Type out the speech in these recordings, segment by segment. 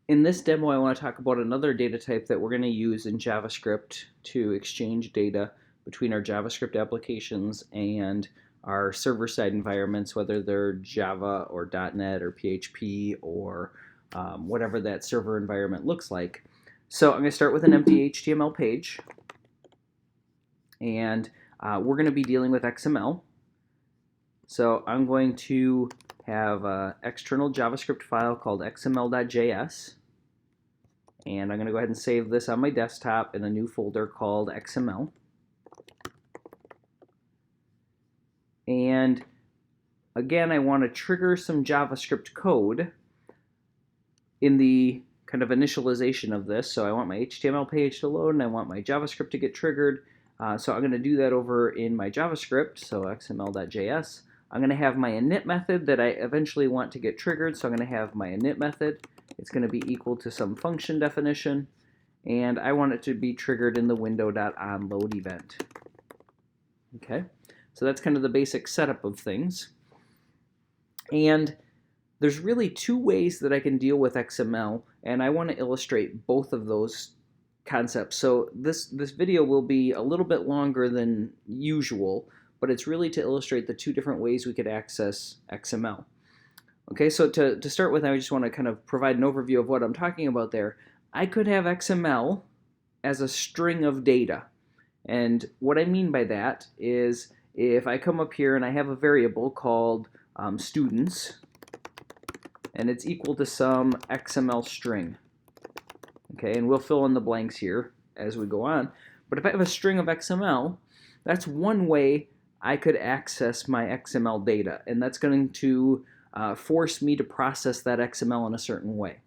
In this demo, I want to talk about another data type that we're going to use in JavaScript to exchange data between our JavaScript applications and our server-side environments, whether they're Java or .NET or PHP or whatever that server environment looks like. So I'm going to start with an empty HTML page, and we're going to be dealing with XML. So I'm going to have an external JavaScript file called xml.js, and I'm going to go ahead and save this on my desktop in a new folder called XML. And again, I want to trigger some JavaScript code in the kind of initialization of this. So I want my HTML page to load, and I want my JavaScript to get triggered. So I'm going to do that over in my JavaScript, so xml.js. I'm going to have my init method that I eventually want to get triggered, so I'm going to have my init method. It's going to be equal to some function definition, and I want it to be triggered in the window.onload event. Okay, so that's kind of the basic setup of things. And there's really two ways that I can deal with XML, and I want to illustrate both of those concepts. So this video will be a little bit longer than usual, but it's really to illustrate the two different ways we could access XML. Okay, so to start with, I just want to kind of provide an overview of what I'm talking about there. I could have XML as a string of data. And what I mean by that is if I come up here and I have a variable called students, and it's equal to some XML string. Okay, and we'll fill in the blanks here as we go on. But if I have a string of XML, that's one way I could access my XML data, and that's going to force me to process that XML in a certain way.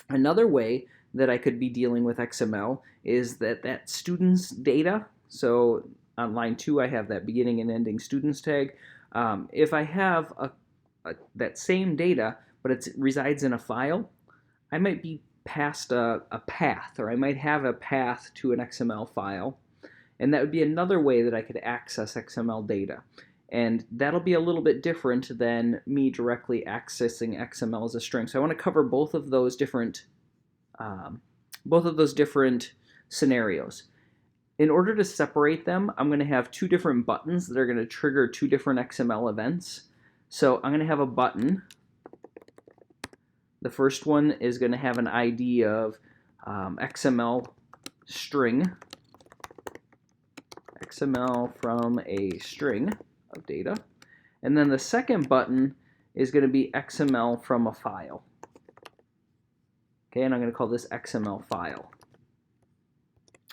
Another way that I could be dealing with XML is that students data, so on line 2 I have that beginning and ending students tag. If I have that same data, but it resides in a file, I might be past a path, or I might have a path to an XML file, and that would be another way that I could access XML data. And that'll be a little bit different than me directly accessing XML as a string. So I want to cover both of those different scenarios. In order to separate them, I'm going to have two different buttons that are going to trigger two different XML events. So I'm going to have a button. The first one is going to have an ID of XML string, XML from a string of data. And then the second button is going to be XML from a file. Okay, and I'm going to call this XML file.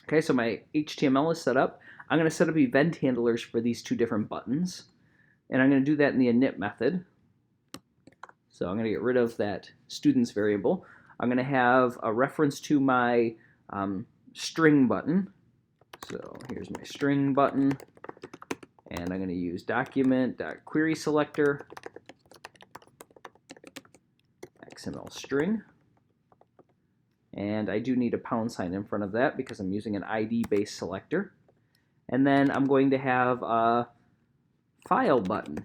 Okay, so my HTML is set up. I'm going to set up event handlers for these two different buttons, and I'm going to do that in the init method. So I'm going to get rid of that students variable. I'm going to have a reference to my string button. So here's my string button, and I'm going to use document.querySelector XML string. And I do need a £sign in front of that because I'm using an ID-based selector. And then I'm going to have a file button.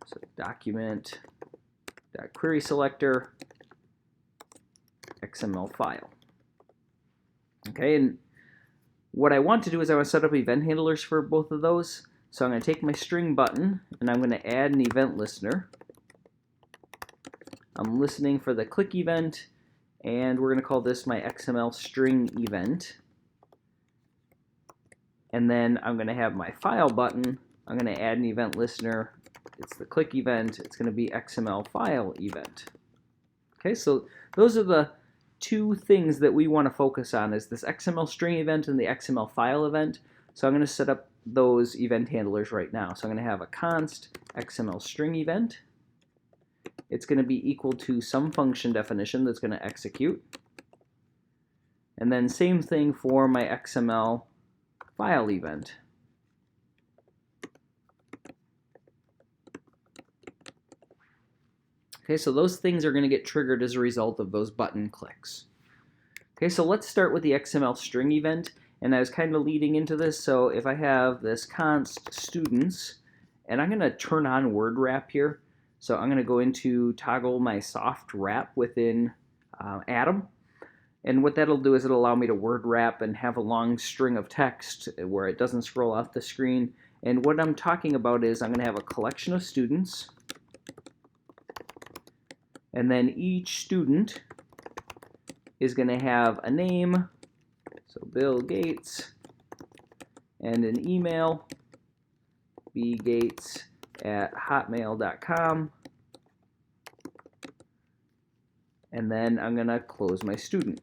So document.querySelector XML file. Okay, and what I want to do is I want to set up event handlers for both of those. So I'm going to take my string button and I'm going to add an event listener. I'm listening for the click event, and we're going to call this my XML string event. And then I'm going to have my file button. I'm going to add an event listener. It's the click event. It's going to be XML file event. Okay, so those are the two things that we want to focus on, is this XML string event and the XML file event. So I'm going to set up those event handlers right now. So I'm going to have a const XML string event. It's going to be equal to some function definition that's going to execute. And then same thing for my XML file event. Okay, so those things are going to get triggered as a result of those button clicks. Okay, so let's start with the XML string event, and I was kind of leading into this. So if I have this const students, and I'm going to turn on word wrap here. So I'm going to go into toggle my soft wrap within atom. And what that'll do is it'll allow me to word wrap and have a long string of text where it doesn't scroll off the screen. And what I'm talking about is I'm going to have a collection of students, and then each student is going to have a name, so Bill Gates, and an email, bgates@hotmail.com, and then I'm going to close my student.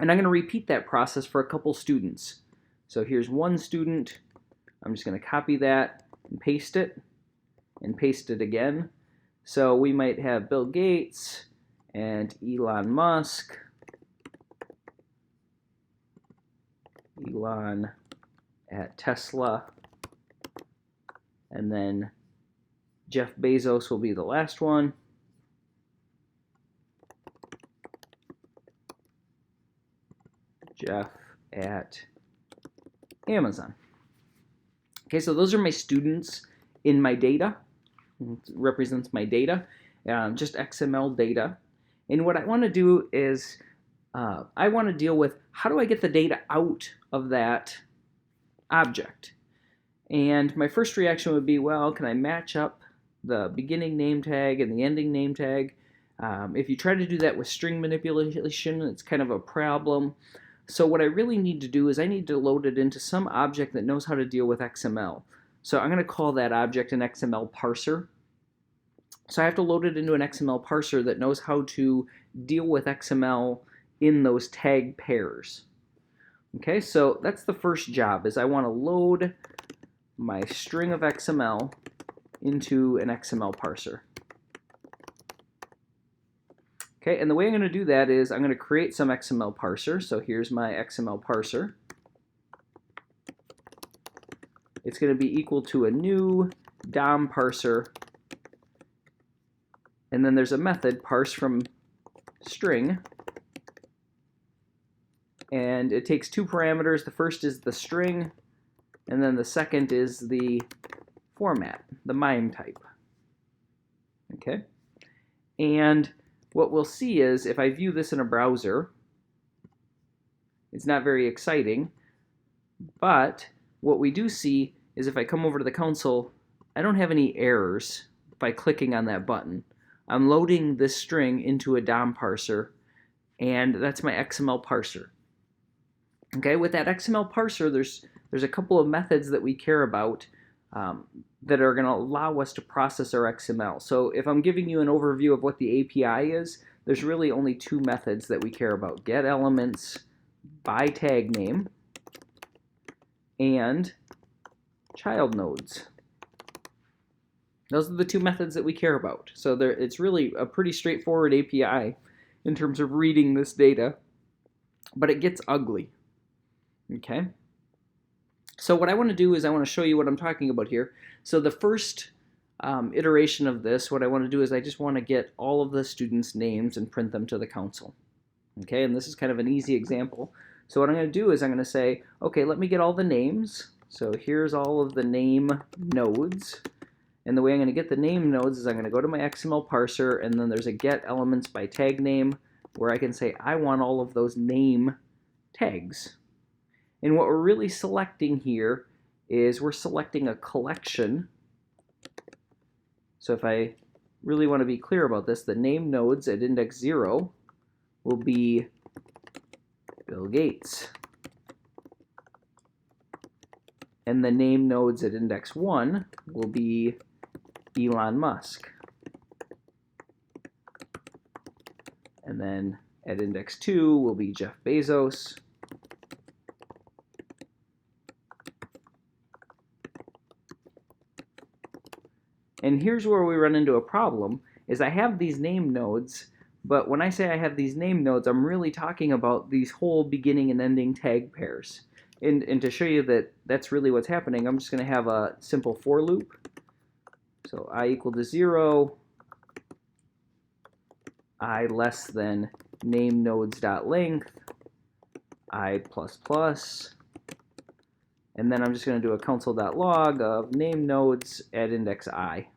And I'm going to repeat that process for a couple students. So here's one student. I'm just going to copy that and paste it again. So we might have Bill Gates and Elon Musk, Elon at Tesla, and then Jeff Bezos will be the last one. Jeff at Amazon. Okay, so those are my students in my data. It represents my data, just XML data. And what I want to do is I want to deal with how do I get the data out of that object. And my first reaction would be, well, can I match up the beginning name tag and the ending name tag? If you try to do that with string manipulation, it's kind of a problem. So what I really need to do is I need to load it into some object that knows how to deal with XML. So I'm going to call that object an XML parser. So I have to load it into an XML parser that knows how to deal with XML in those tag pairs. Okay, so that's the first job, is I want to load my string of XML into an XML parser. Okay, and the way I'm going to do that is I'm going to create some XML parser. So here's my XML parser. It's going to be equal to a new DOM parser. And then there's a method, parse from string. And it takes two parameters. The first is the string, and then the second is the format, the MIME type. Okay? And what we'll see is if I view this in a browser, it's not very exciting, but what we do see is if I come over to the console, I don't have any errors by clicking on that button. I'm loading this string into a DOM parser, and that's my XML parser. Okay, with that XML parser, there's a couple of methods that we care about that are going to allow us to process our XML. So if I'm giving you an overview of what the API is, there's really only two methods that we care about: get elements by tag name and child nodes. Those are the two methods that we care about. So it's really a pretty straightforward API in terms of reading this data, but it gets ugly. Okay? So what I want to do is I want to show you what I'm talking about here. So the first iteration of this, what I want to do is I just want to get all of the students' names and print them to the console. Okay, and this is kind of an easy example. So what I'm going to do is I'm going to say, okay, let me get all the names. So here's all of the name nodes. And the way I'm going to get the name nodes is I'm going to go to my XML parser, and then there's a get elements by tag name where I can say I want all of those name tags. And what we're really selecting here is we're selecting a collection. So if I really want to be clear about this, the name nodes at index 0 will be Bill Gates. And the name nodes at index 1 will be Elon Musk. And then at index 2 will be Jeff Bezos. And here's where we run into a problem, is I have these name nodes, but when I say I have these name nodes, I'm really talking about these whole beginning and ending tag pairs. And to show you that that's really what's happening, I'm just going to have a simple for loop. So I equal to 0, I less than name nodes.length, I plus plus, and then I'm just going to do a console.log of name nodes at index I.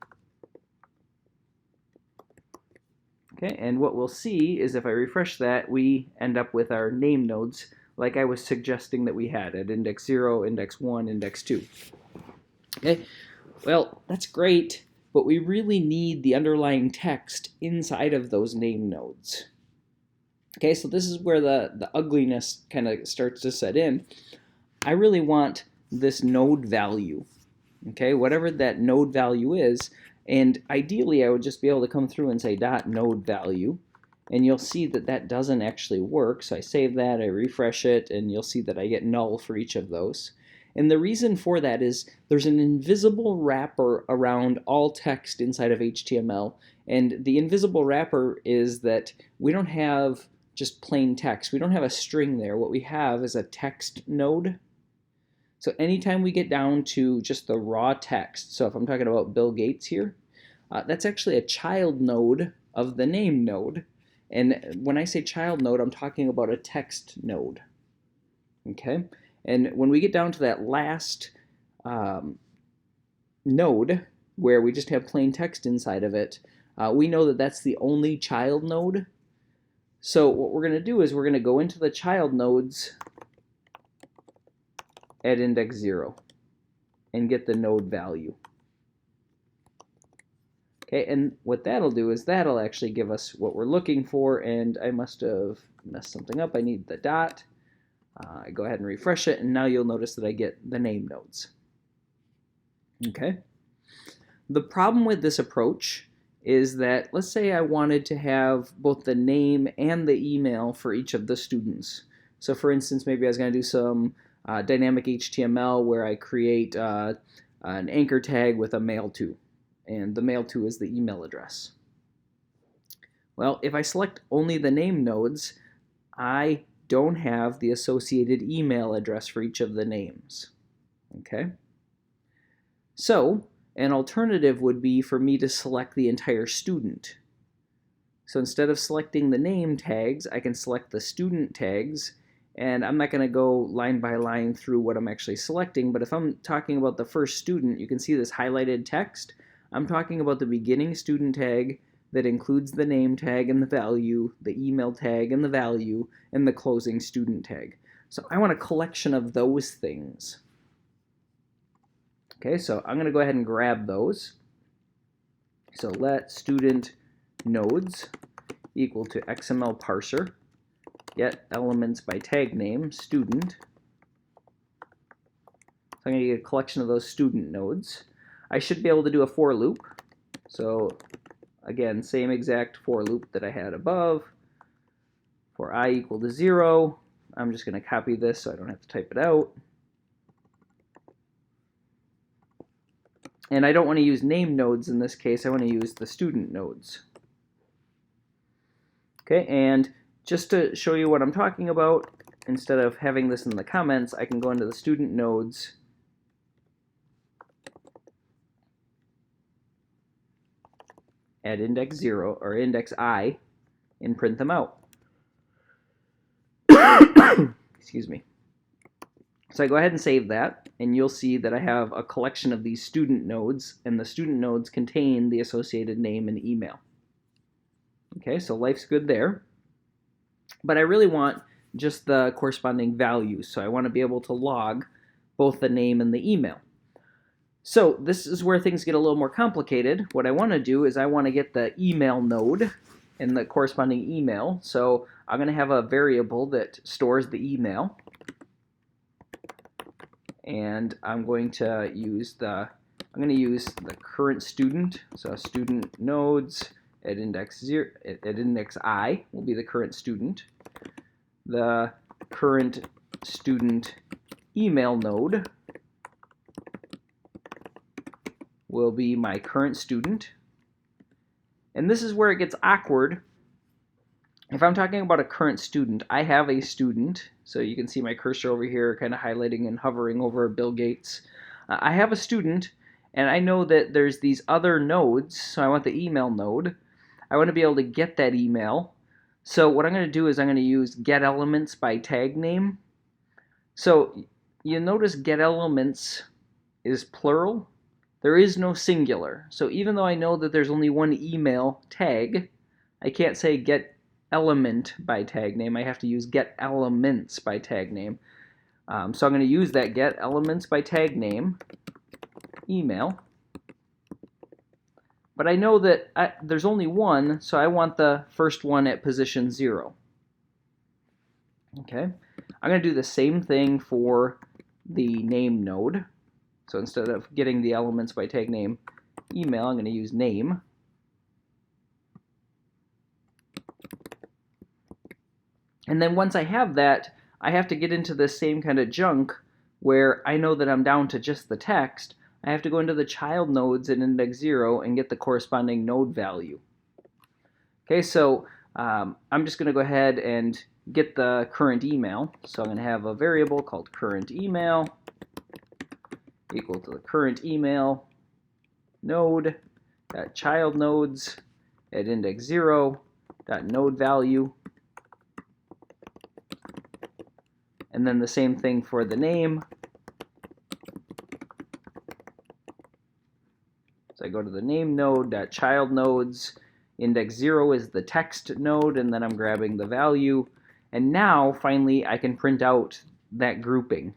Okay, and what we'll see is if I refresh that, we end up with our name nodes like I was suggesting that we had at index 0, index 1, index 2. Okay, well, that's great, but we really need the underlying text inside of those name nodes. Okay, so this is where the ugliness kind of starts to set in. I really want this node value, okay, whatever that node value is, and ideally I would just be able to come through and say dot node value, and you'll see that that doesn't actually work. So I save that, I refresh it, and you'll see that I get null for each of those. And the reason for that is there's an invisible wrapper around all text inside of HTML, and the invisible wrapper is that we don't have just plain text. We don't have a string there. What we have is a text node. So anytime we get down to just the raw text, so if I'm talking about Bill Gates here, that's actually a child node of the name node. And when I say child node, I'm talking about a text node. Okay? And when we get down to that last node, where we just have plain text inside of it, we know that that's the only child node. So what we're going to do is we're going to go into the child nodes at index 0 and get the node value. Okay, and what that'll do is that'll actually give us what we're looking for, and I must have messed something up. I need the dot. I go ahead and refresh it, and now you'll notice that I get the name nodes. Okay. The problem with this approach is that, let's say I wanted to have both the name and the email for each of the students. So for instance, maybe I was going to do some dynamic HTML where I create an anchor tag with a mail to, and the mail to is the email address. Well, if I select only the name nodes, I don't have the associated email address for each of the names. Okay? So an alternative would be for me to select the entire student. So instead of selecting the name tags, I can select the student tags, and I'm not going to go line by line through what I'm actually selecting, but if I'm talking about the first student, you can see this highlighted text. I'm talking about the beginning student tag that includes the name tag and the value, the email tag and the value, and the closing student tag. So I want a collection of those things. Okay, so I'm going to go ahead and grab those. So let student nodes equal to XML parser get elements by tag name student. So I'm going to get a collection of those student nodes. I should be able to do a for loop. So again, same exact for loop that I had above. For I equal to 0, I'm just going to copy this so I don't have to type it out. And I don't want to use name nodes in this case, I want to use the student nodes. Okay, and just to show you what I'm talking about, instead of having this in the comments, I can go into the student nodes at index 0 or index I and print them out. Excuse me. So I go ahead and save that, and you'll see that I have a collection of these student nodes, and the student nodes contain the associated name and email. Okay, so life's good there. But I really want just the corresponding values, so I want to be able to log both the name and the email. So this is where things get a little more complicated. What I want to do is I want to get the email node and the corresponding email. So I'm going to have a variable that stores the email. And I'm going to use the current student. So student nodes at index 0 at index I will be the current student. The current student email node will be my current student. And this is where it gets awkward. If I'm talking about a current student, I have a student. So you can see my cursor over here kind of highlighting and hovering over Bill Gates. I have a student, and I know that there's these other nodes. So I want the email node. I want to be able to get that email. So what I'm going to do is I'm going to use get elements by tag name. So you notice get elements is plural. There is no singular. So even though I know that there's only one email tag, I can't say get element by tag name. I have to use get elements by tag name. So I'm going to use that get elements by tag name email. But I know that there's only one, so I want the first one at position 0. Okay, I'm going to do the same thing for the name node. So instead of getting the elements by tag name email, I'm going to use name. And then once I have that, I have to get into this same kind of junk where I know that I'm down to just the text. I have to go into the child nodes at index 0 and get the corresponding node value. Okay, so I'm just going to go ahead and get the current email. So I'm going to have a variable called current email equal to the current email node child nodes at index 0 node value. And then the same thing for the name. So I go to the name node child nodes. Index 0 is the text node, and then I'm grabbing the value. And now, finally, I can print out that grouping.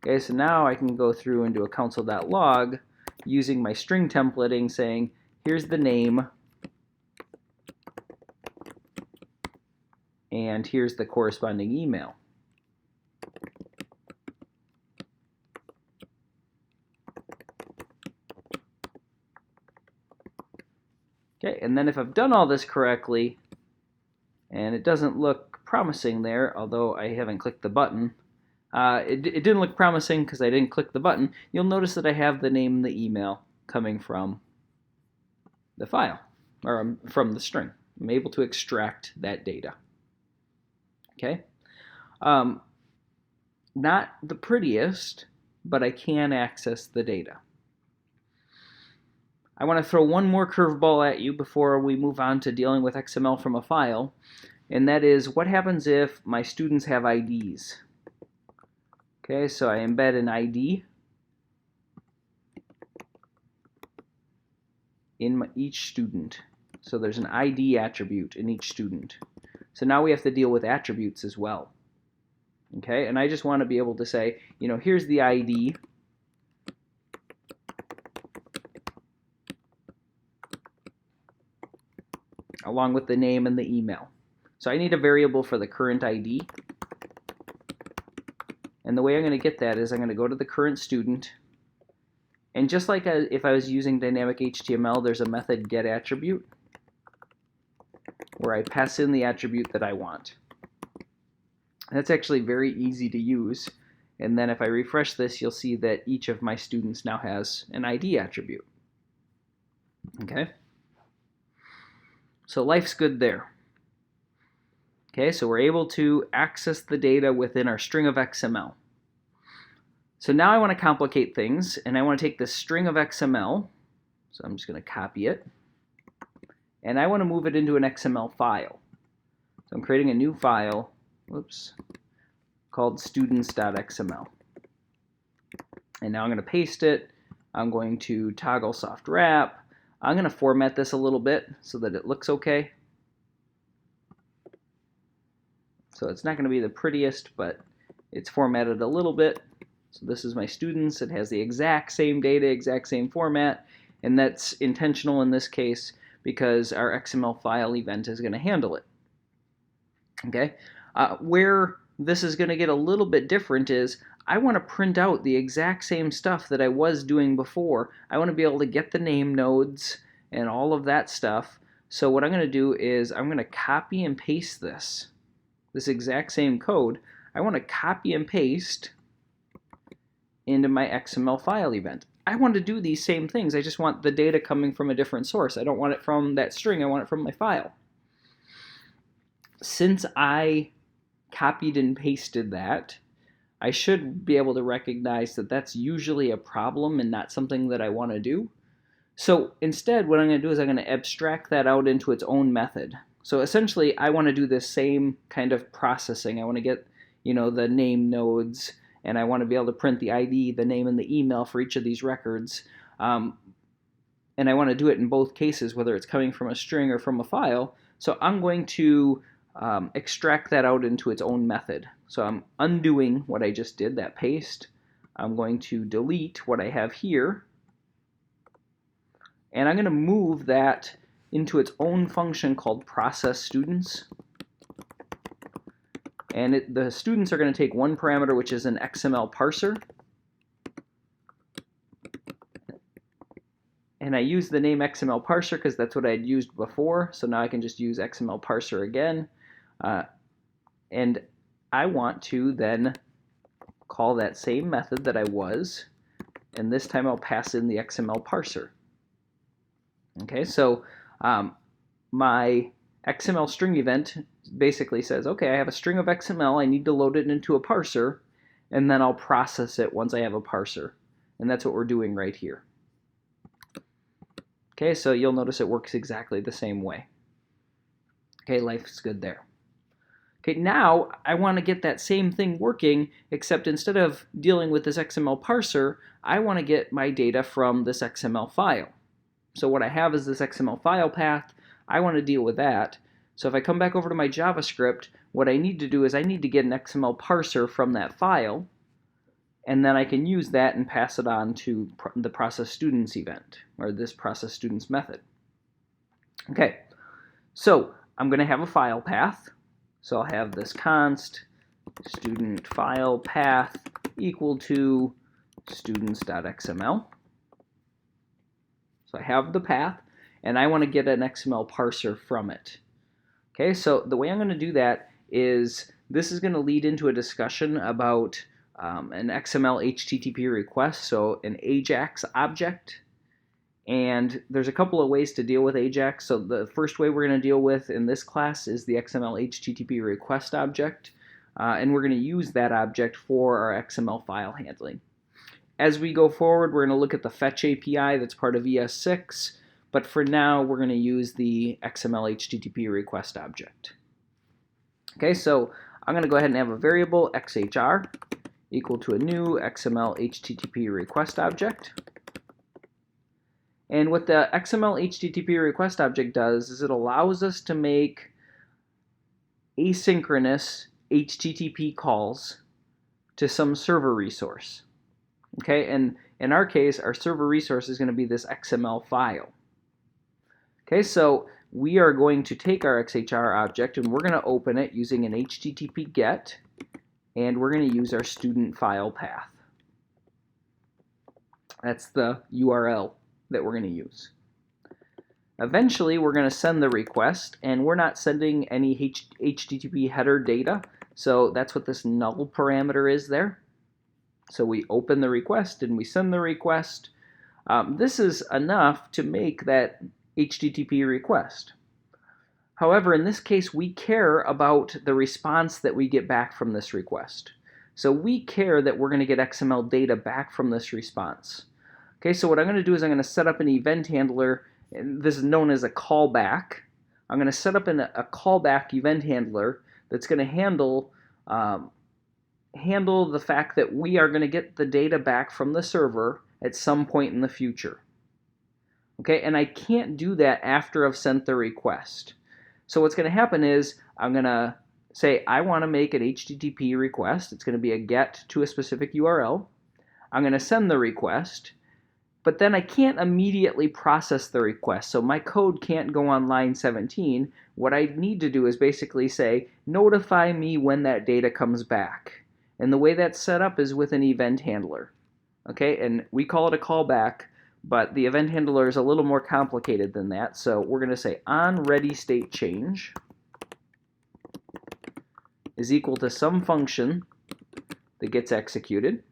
Okay, so now I can go through and do a console.log using my string templating saying, here's the name, and here's the corresponding email. Okay, and then if I've done all this correctly, and it doesn't look promising there, although I haven't clicked the button, it didn't look promising because I didn't click the button, you'll notice that I have the name and the email coming from the file, or from the string. I'm able to extract that data. Okay? Not the prettiest, but I can access the data. I want to throw one more curveball at you before we move on to dealing with XML from a file, and that is what happens if my students have IDs. Okay, so I embed an ID in each student. So there's an ID attribute in each student. So now we have to deal with attributes as well. Okay, and I just want to be able to say, you know, here's the ID. Along with the name and the email. So I need a variable for the current ID. And the way I'm going to get that is I'm going to go to the current student. And just like if I was using dynamic HTML, there's a method getAttribute where I pass in the attribute that I want. That's actually very easy to use. And then if I refresh this, you'll see that each of my students now has an ID attribute. Okay? So life's good there. Okay, so we're able to access the data within our string of XML. So now I want to complicate things, and I want to take this string of XML, so I'm just going to copy it, and I want to move it into an XML file. So I'm creating a new file, called students.xml. And now I'm going to paste it. I'm going to toggle soft wrap. I'm going to format this a little bit so that it looks okay. So it's not going to be the prettiest, but it's formatted a little bit. So this is my students. It has the exact same data, exact same format, and that's intentional in this case because our XML file event is going to handle it. Okay, where this is going to get a little bit different is I want to print out the exact same stuff that I was doing before. I want to be able to get the name nodes and all of that stuff. So what I'm going to do is I'm going to copy and paste this exact same code. I want to copy and paste into my XML file event. I want to do these same things. I just want the data coming from a different source. I don't want it from that string. I want it from my file. Since I copied and pasted that, I should be able to recognize that that's usually a problem and not something that I want to do. So instead, what I'm going to do is I'm going to abstract that out into its own method. So essentially, I want to do this same kind of processing. I want to get, you know, the name nodes, and I want to be able to print the ID, the name, and the email for each of these records. and I want to do it in both cases, whether it's coming from a string or from a file. So I'm going to extract that out into its own method. So I'm undoing what I just did, that paste. I'm going to delete what I have here, and I'm going to move that into its own function called process students. And the students are going to take one parameter, which is an XML parser. And I use the name XML parser because that's what I had used before. So now I can just use XML parser again. And I want to then call that same method that I was. And this time I'll pass in the XML parser. Okay, so my XML string event basically says, okay, I have a string of XML, I need to load it into a parser, and then I'll process it once I have a parser. And that's what we're doing right here. Okay, so you'll notice it works exactly the same way. Okay, life's good there. Okay, now I want to get that same thing working, except instead of dealing with this XML parser, I want to get my data from this XML file. So what I have is this XML file path. I want to deal with that. So if I come back over to my JavaScript, what I need to do is I need to get an XML parser from that file, and then I can use that and pass it on to the process students event, or this process students method. Okay, so I'm going to have a file path. So I'll have this const student file path equal to students.xml. So I have the path, and I want to get an XML parser from it. Okay, so the way I'm going to do that is this is going to lead into a discussion about an XML HTTP request, so an AJAX object. And there's a couple of ways to deal with AJAX. So the first way we're going to deal with in this class is the XML HTTP request object. And we're going to use that object for our XML file handling. As we go forward, we're going to look at the fetch API that's part of ES6. But for now, we're going to use the XML HTTP request object. Okay, so I'm going to go ahead and have a variable xhr equal to a new XML HTTP request object. And what the XML HTTP request object does is it allows us to make asynchronous HTTP calls to some server resource. Okay, and in our case, our server resource is going to be this XML file. Okay, so we are going to take our XHR object and we're going to open it using an HTTP GET, and we're going to use our student file path. That's the URL that we're going to use. Eventually, we're going to send the request, and we're not sending any HTTP header data, so that's what this null parameter is there. So we open the request and we send the request. This is enough to make that HTTP request. However, in this case, we care about the response that we get back from this request. So we care that we're going to get XML data back from this response. Okay, so what I'm going to do is I'm going to set up an event handler, and this is known as a callback. I'm going to set up a callback event handler that's going to handle the fact that we are going to get the data back from the server at some point in the future. Okay, and I can't do that after I've sent the request. So what's going to happen is I'm going to say I want to make an HTTP request. It's going to be a GET to a specific URL. I'm going to send the request, but then I can't immediately process the request. So my code can't go on line 17. What I need to do is basically say, notify me when that data comes back. And the way that's set up is with an event handler. Okay, and we call it a callback, but the event handler is a little more complicated than that. So we're going to say on ready state change is equal to some function that gets executed.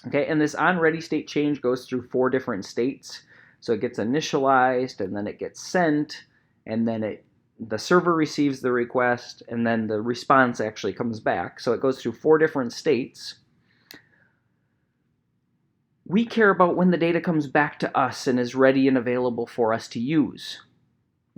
Okay, and this on ready state change goes through 4 different states. So it gets initialized, and then it gets sent, and then the server receives the request, and then the response actually comes back. So it goes through 4 different states. We care about when the data comes back to us and is ready and available for us to use.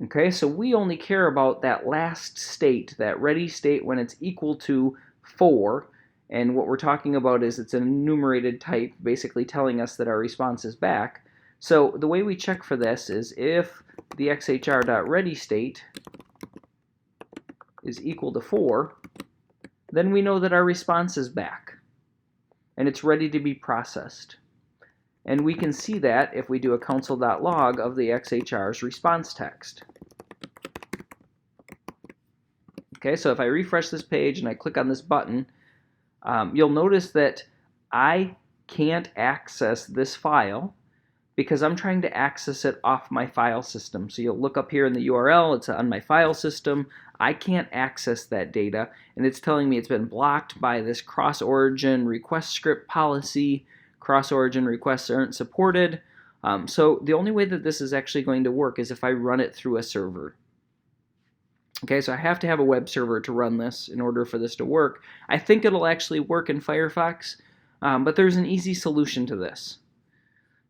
Okay, so we only care about that last state, that ready state, when it's equal to 4. And what we're talking about is it's an enumerated type, basically telling us that our response is back. So the way we check for this is if the xhr.ready state is equal to 4, then we know that our response is back and it's ready to be processed. And we can see that if we do a console.log of the XHR's response text. Okay, so if I refresh this page and I click on this button, you'll notice that I can't access this file because I'm trying to access it off my file system. So you'll look up here in the URL, it's on my file system. I can't access that data, and it's telling me it's been blocked by this cross-origin request script policy. Cross-origin requests aren't supported. So the only way that this is actually going to work is if I run it through a server. Okay, so I have to have a web server to run this in order for this to work. I think it'll actually work in Firefox, but there's an easy solution to this.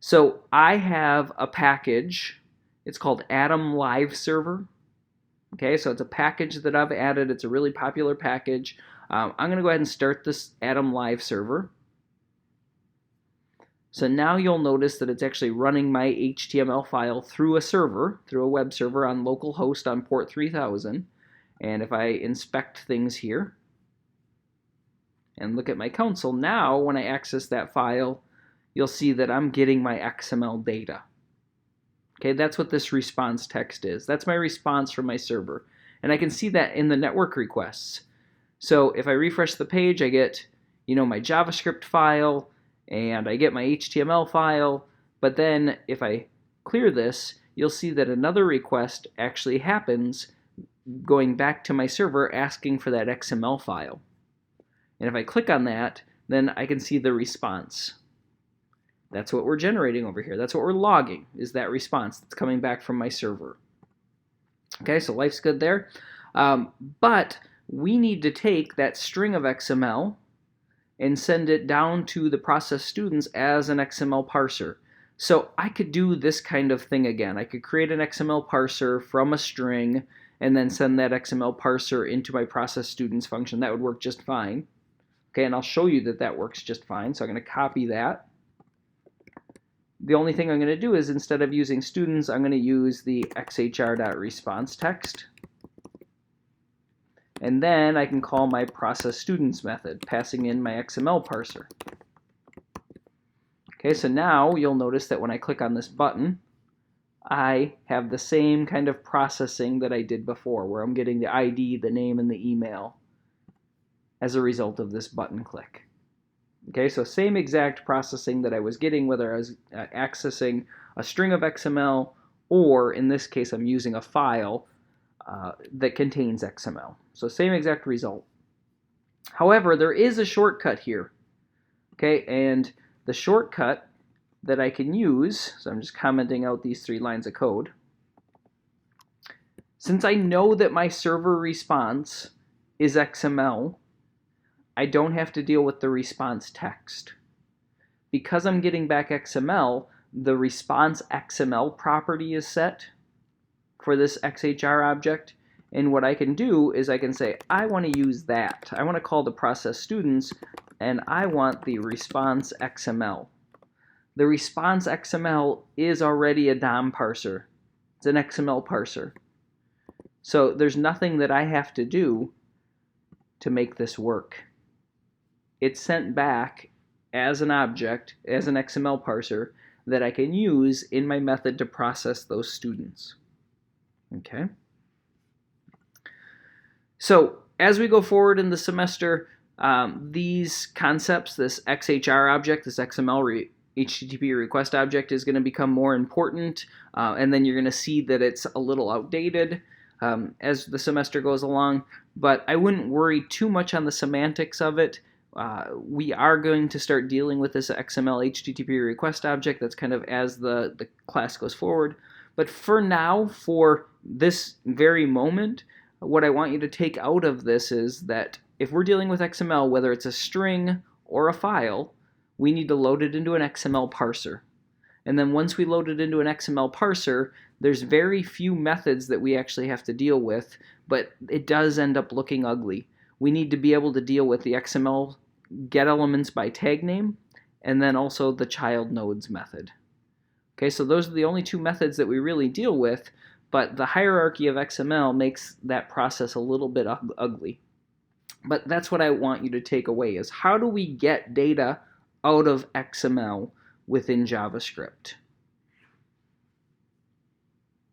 So I have a package, it's called Atom Live Server. Okay, so it's a package that I've added, it's a really popular package. I'm going to go ahead and start this Atom Live Server. So now you'll notice that it's actually running my HTML file through a server, through a web server on localhost on port 3000. And if I inspect things here and look at my console, now when I access that file, you'll see that I'm getting my XML data. Okay, that's what this response text is. That's my response from my server. And I can see that in the network requests. So if I refresh the page, I get, my JavaScript file, and I get my HTML file, but then if I clear this, you'll see that another request actually happens going back to my server asking for that XML file. And if I click on that, then I can see the response. That's what we're generating over here. That's what we're logging, is that response that's coming back from my server. Okay, so life's good there. But we need to take that string of XML and send it down to the process students as an XML parser. So I could do this kind of thing again. I could create an XML parser from a string and then send that XML parser into my process students function. That would work just fine. Okay, and I'll show you that that works just fine. So I'm going to copy that. The only thing I'm going to do is instead of using students, I'm going to use the xhr.response text. And then I can call my process students method, passing in my XML parser. Okay, so now you'll notice that when I click on this button, I have the same kind of processing that I did before, where I'm getting the ID, the name, and the email as a result of this button click. Okay, so same exact processing that I was getting, whether I was accessing a string of XML or, in this case, I'm using a file that contains XML. So same exact result. However, there is a shortcut here. Okay, and the shortcut that I can use, so I'm just commenting out these 3 lines of code. Since I know that my server response is XML, I don't have to deal with the response text. Because I'm getting back XML, the response XML property is set for this XHR object. And what I can do is I can say, I want to use that. I want to call the process students, and I want the response XML. The response XML is already a DOM parser. It's an XML parser. So there's nothing that I have to do to make this work. It's sent back as an object, as an XML parser, that I can use in my method to process those students. Okay. So as we go forward in the semester, these concepts, this XHR object, this XML HTTP request object, is going to become more important, and then you're going to see that it's a little outdated as the semester goes along, but I wouldn't worry too much on the semantics of it. We are going to start dealing with this XML HTTP request object. That's kind of as the class goes forward. But for now, for this very moment, what I want you to take out of this is that if we're dealing with XML, whether it's a string or a file, we need to load it into an XML parser. And then once we load it into an XML parser, there's very few methods that we actually have to deal with, but it does end up looking ugly. We need to be able to deal with the XML get elements by tag name, and then also the child nodes method. Okay, so those are the only two methods that we really deal with, but the hierarchy of XML makes that process a little bit ugly. But that's what I want you to take away, is how do we get data out of XML within JavaScript?